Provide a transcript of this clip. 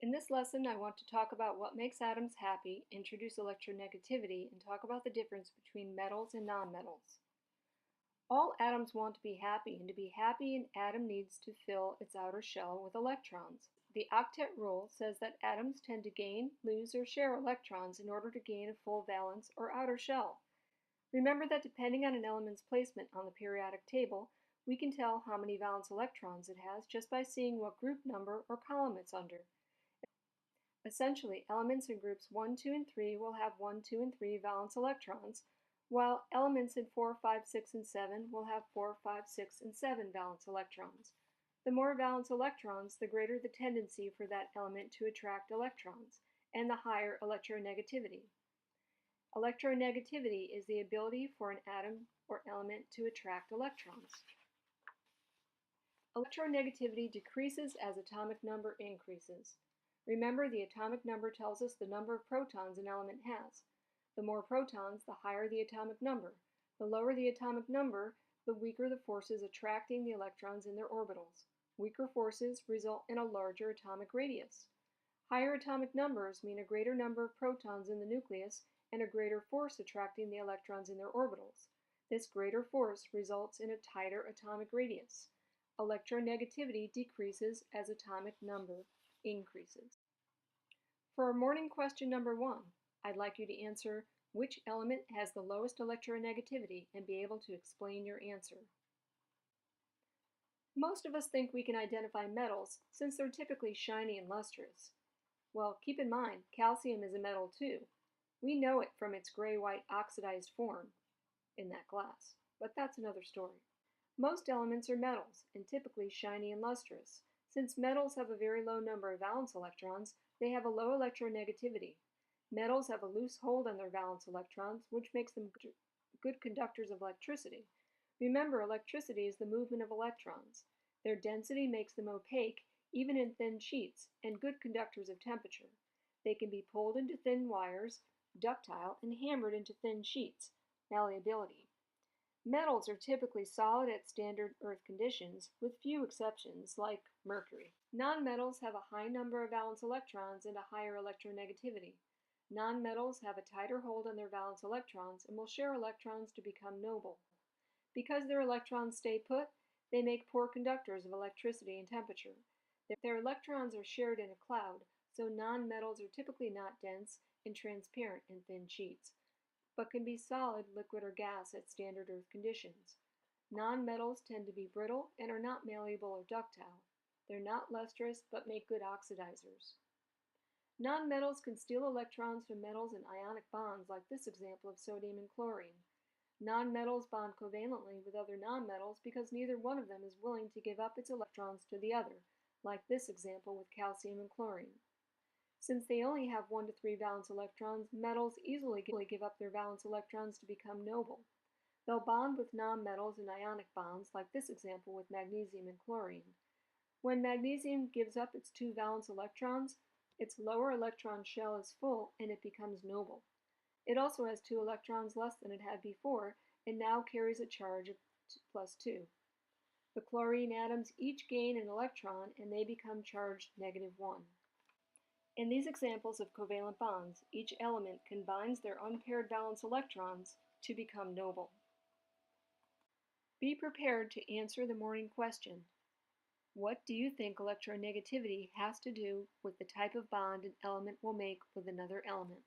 In this lesson, I want to talk about what makes atoms happy, introduce electronegativity, and talk about the difference between metals and nonmetals. All atoms want to be happy, and to be happy, an atom needs to fill its outer shell with electrons. The octet rule says that atoms tend to gain, lose, or share electrons in order to gain a full valence or outer shell. Remember that depending on an element's placement on the periodic table, we can tell how many valence electrons it has just by seeing what group number or column it's under. Essentially, elements in groups 1, 2, and 3 will have 1, 2, and 3 valence electrons, while elements in 4, 5, 6, and 7 will have 4, 5, 6, and 7 valence electrons. The more valence electrons, the greater the tendency for that element to attract electrons, and the higher electronegativity. Electronegativity is the ability for an atom or element to attract electrons. Electronegativity decreases as atomic number increases. Remember, the atomic number tells us the number of protons an element has. The more protons, the higher the atomic number. The lower the atomic number, the weaker the forces attracting the electrons in their orbitals. Weaker forces result in a larger atomic radius. Higher atomic numbers mean a greater number of protons in the nucleus and a greater force attracting the electrons in their orbitals. This greater force results in a tighter atomic radius. Electronegativity decreases as atomic number increases. For our morning question number 1, I'd like you to answer which element has the lowest electronegativity and be able to explain your answer. Most of us think we can identify metals since they're typically shiny and lustrous. Well, keep in mind, calcium is a metal too. We know it from its gray-white oxidized form in that glass, but that's another story. Most elements are metals and typically shiny and lustrous. Since metals have a very low number of valence electrons, they have a low electronegativity. Metals have a loose hold on their valence electrons, which makes them good conductors of electricity. Remember, electricity is the movement of electrons. Their density makes them opaque, even in thin sheets, and good conductors of temperature. They can be pulled into thin wires, ductile, and hammered into thin sheets, malleability. Metals are typically solid at standard Earth conditions, with few exceptions, like mercury. Nonmetals have a high number of valence electrons and a higher electronegativity. Nonmetals have a tighter hold on their valence electrons and will share electrons to become noble. Because their electrons stay put, they make poor conductors of electricity and temperature. Their electrons are shared in a cloud, so nonmetals are typically not dense and transparent in thin sheets, but can be solid, liquid, or gas at standard Earth conditions. Nonmetals tend to be brittle and are not malleable or ductile. They're not lustrous, but make good oxidizers. Nonmetals can steal electrons from metals in ionic bonds, like this example of sodium and chlorine. Nonmetals bond covalently with other nonmetals because neither one of them is willing to give up its electrons to the other, like this example with calcium and chlorine. Since they only have 1 to 3 valence electrons, metals easily give up their valence electrons to become noble. They'll bond with nonmetals in ionic bonds, like this example with magnesium and chlorine. When magnesium gives up its 2 valence electrons, its lower electron shell is full and it becomes noble. It also has 2 electrons less than it had before and now carries a charge of +2. The chlorine atoms each gain an electron and they become charged -1. In these examples of covalent bonds, each element combines their unpaired valence electrons to become noble. Be prepared to answer the morning question. What do you think electronegativity has to do with the type of bond an element will make with another element?